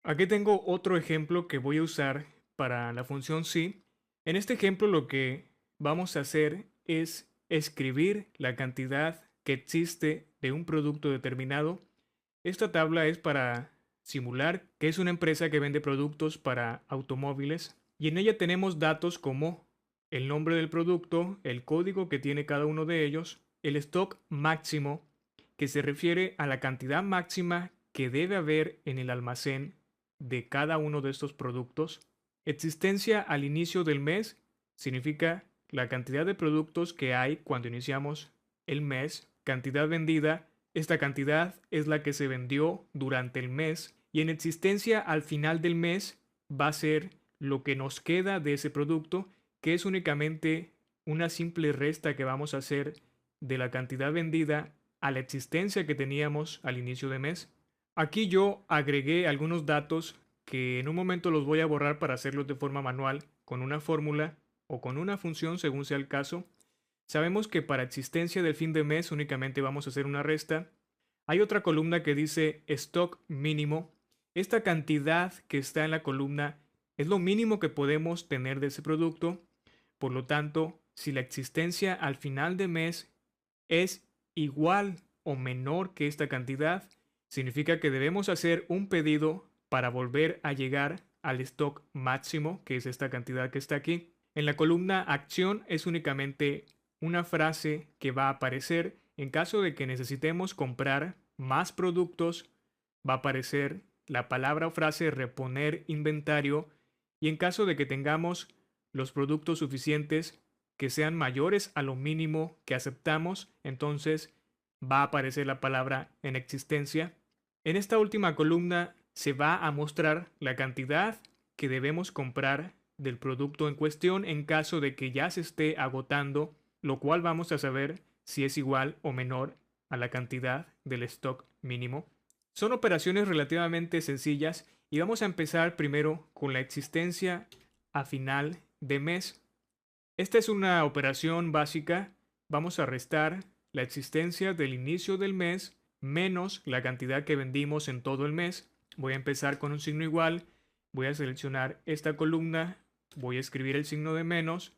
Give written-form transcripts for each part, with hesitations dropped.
Aquí tengo otro ejemplo que voy a usar para la función sí. En este ejemplo lo que vamos a hacer es escribir la cantidad que existe de un producto determinado. Esta tabla es para simular que es una empresa que vende productos para automóviles y en ella tenemos datos como el nombre del producto, el código que tiene cada uno de ellos, el stock máximo, que se refiere a la cantidad máxima que debe haber en el almacén de cada uno de estos productos. Existencia al inicio del mes significa la cantidad de productos que hay cuando iniciamos el mes. Cantidad vendida, esta cantidad es la que se vendió durante el mes. Y en existencia al final del mes va a ser lo que nos queda de ese producto, que es únicamente una simple resta que vamos a hacer de la cantidad vendida a la existencia que teníamos al inicio de mes. Aquí yo agregué algunos datos que en un momento los voy a borrar para hacerlos de forma manual con una fórmula o con una función según sea el caso. Sabemos que para existencia del fin de mes únicamente vamos a hacer una resta. Hay otra columna que dice stock mínimo. Esta cantidad que está en la columna es lo mínimo que podemos tener de ese producto. Por lo tanto, si la existencia al final de mes es igual o menor que esta cantidad, significa que debemos hacer un pedido para volver a llegar al stock máximo, que es esta cantidad que está aquí. En la columna acción es únicamente una frase que va a aparecer en caso de que necesitemos comprar más productos. Va a aparecer la palabra o frase reponer inventario, y en caso de que tengamos los productos suficientes que sean mayores a lo mínimo que aceptamos, entonces va a aparecer la palabra en existencia. En esta última columna se va a mostrar la cantidad que debemos comprar del producto en cuestión en caso de que ya se esté agotando, lo cual vamos a saber si es igual o menor a la cantidad del stock mínimo. Son operaciones relativamente sencillas y vamos a empezar primero con la existencia a final de mes. Esta es una operación básica. Vamos a restar la existencia del inicio del mes menos la cantidad que vendimos en todo el mes. Voy a empezar con un signo igual. Voy a seleccionar esta columna. Voy a escribir el signo de menos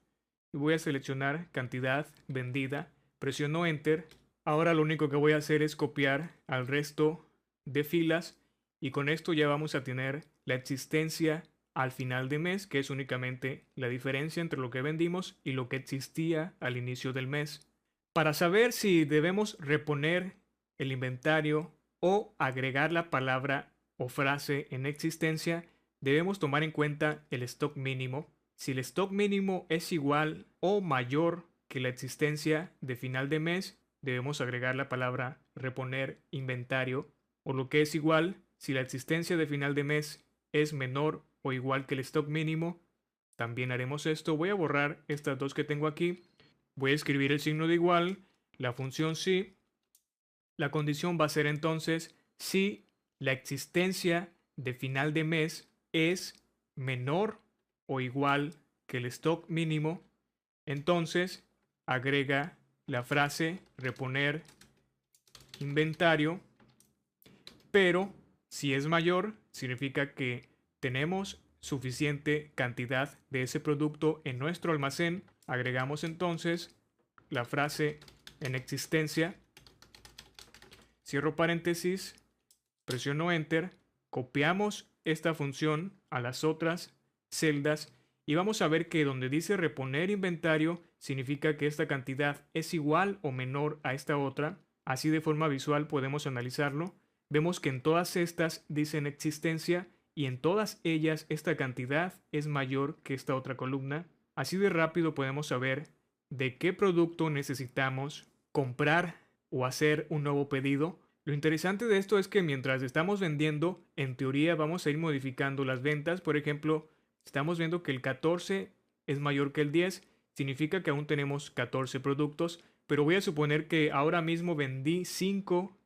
y voy a seleccionar cantidad vendida. Presiono Enter. Ahora lo único que voy a hacer es copiar al resto de filas y con esto ya vamos a tener la existencia al final de mes, que es únicamente la diferencia entre lo que vendimos y lo que existía al inicio del mes. Para saber si debemos reponer el inventario o agregar la palabra o frase en existencia, debemos tomar en cuenta el stock mínimo. Si el stock mínimo es igual o mayor que la existencia de final de mes, debemos agregar la palabra reponer inventario, o lo que es igual, si la existencia de final de mes es menor o igual que el stock mínimo, también haremos esto. Voy a borrar estas dos que tengo aquí. Voy a escribir el signo de igual, la función si. La condición va a ser entonces si la existencia de final de mes es menor o igual que el stock mínimo, entonces agrega la frase reponer inventario, pero si es mayor, significa que tenemos suficiente cantidad de ese producto en nuestro almacén. Agregamos entonces la frase en existencia, cierro paréntesis, presiono Enter, copiamos esta función a las otras celdas y vamos a ver que donde dice reponer inventario significa que esta cantidad es igual o menor a esta otra. Así de forma visual podemos analizarlo. Vemos que en todas estas dicen existencia y en todas ellas esta cantidad es mayor que esta otra columna. Así de rápido podemos saber de qué producto necesitamos comprar o hacer un nuevo pedido. Lo interesante de esto es que mientras estamos vendiendo, en teoría vamos a ir modificando las ventas. Por ejemplo, estamos viendo que el 14 es mayor que el 10, significa que aún tenemos 14 productos, pero voy a suponer que ahora mismo vendí 5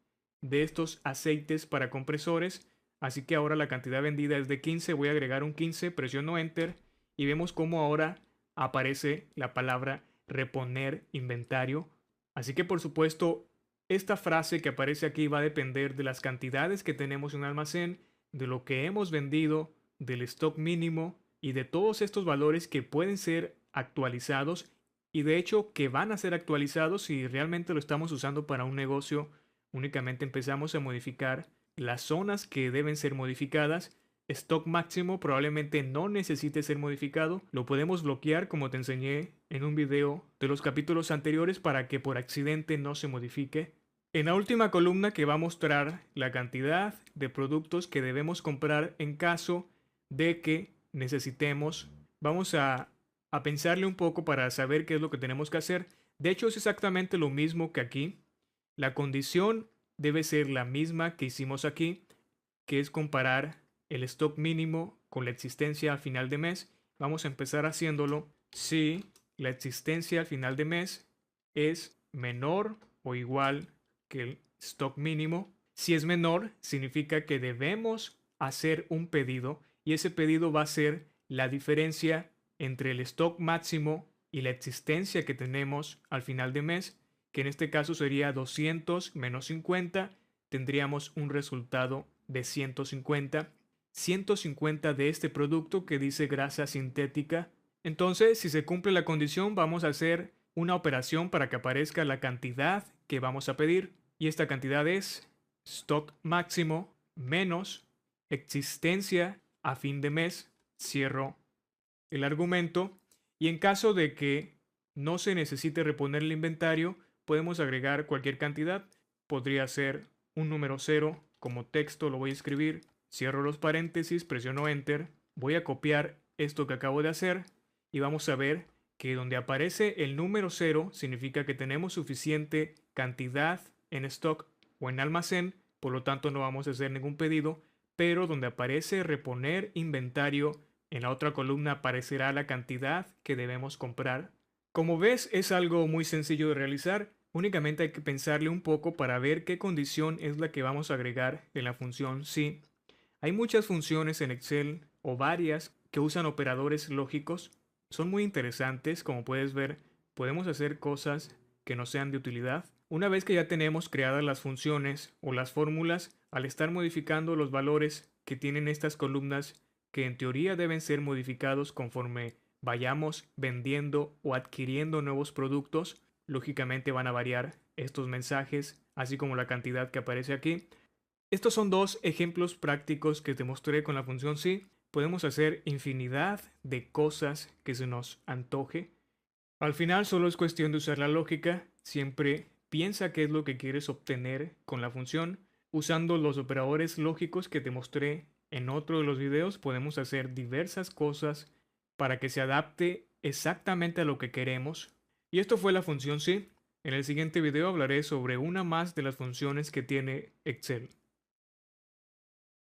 de estos aceites para compresores, así que ahora la cantidad vendida es de 15. Voy a agregar un 15, presiono Enter y vemos cómo ahora aparece la palabra reponer inventario. Así que por supuesto esta frase que aparece aquí va a depender de las cantidades que tenemos en un almacén, de lo que hemos vendido, del stock mínimo y de todos estos valores que pueden ser actualizados y de hecho que van a ser actualizados si realmente lo estamos usando para un negocio. Únicamente empezamos a modificar las zonas que deben ser modificadas. Stock máximo probablemente no necesite ser modificado. Lo podemos bloquear como te enseñé en un video de los capítulos anteriores para que por accidente no se modifique. En la última columna que va a mostrar la cantidad de productos que debemos comprar en caso de que necesitemos. Vamos a pensarle un poco para saber qué es lo que tenemos que hacer. De hecho, es exactamente lo mismo que aquí. La condición debe ser la misma que hicimos aquí, que es comparar el stock mínimo con la existencia al final de mes. Vamos a empezar haciéndolo si la existencia al final de mes es menor o igual que el stock mínimo. Si es menor, significa que debemos hacer un pedido y ese pedido va a ser la diferencia entre el stock máximo y la existencia que tenemos al final de mes, que en este caso sería 200 menos 50, tendríamos un resultado de 150. 150 de este producto que dice grasa sintética. Entonces, si se cumple la condición, vamos a hacer una operación para que aparezca la cantidad que vamos a pedir. Y esta cantidad es stock máximo menos existencia a fin de mes. Cierro el argumento. Y en caso de que no se necesite reponer el inventario, podemos agregar cualquier cantidad. Podría ser un número 0 como texto, lo voy a escribir. Cierro los paréntesis, presiono Enter. Voy a copiar esto que acabo de hacer y vamos a ver que donde aparece el número 0 significa que tenemos suficiente cantidad en stock o en almacén, por lo tanto no vamos a hacer ningún pedido, pero donde aparece reponer inventario, en la otra columna aparecerá la cantidad que debemos comprar. Como ves, es algo muy sencillo de realizar, únicamente hay que pensarle un poco para ver qué condición es la que vamos a agregar en la función si. Hay muchas funciones en Excel o varias que usan operadores lógicos. Son muy interesantes, como puedes ver, podemos hacer cosas que no sean de utilidad. Una vez que ya tenemos creadas las funciones o las fórmulas, al estar modificando los valores que tienen estas columnas, que en teoría deben ser modificados conforme vayamos vendiendo o adquiriendo nuevos productos, lógicamente van a variar estos mensajes, así como la cantidad que aparece aquí. Estos son dos ejemplos prácticos que te mostré con la función si. Podemos hacer infinidad de cosas que se nos antoje. Al final solo es cuestión de usar la lógica. Siempre piensa qué es lo que quieres obtener con la función. Usando los operadores lógicos que te mostré en otro de los videos, podemos hacer diversas cosas para que se adapte exactamente a lo que queremos. Y esto fue la función si. En el siguiente video hablaré sobre una más de las funciones que tiene Excel.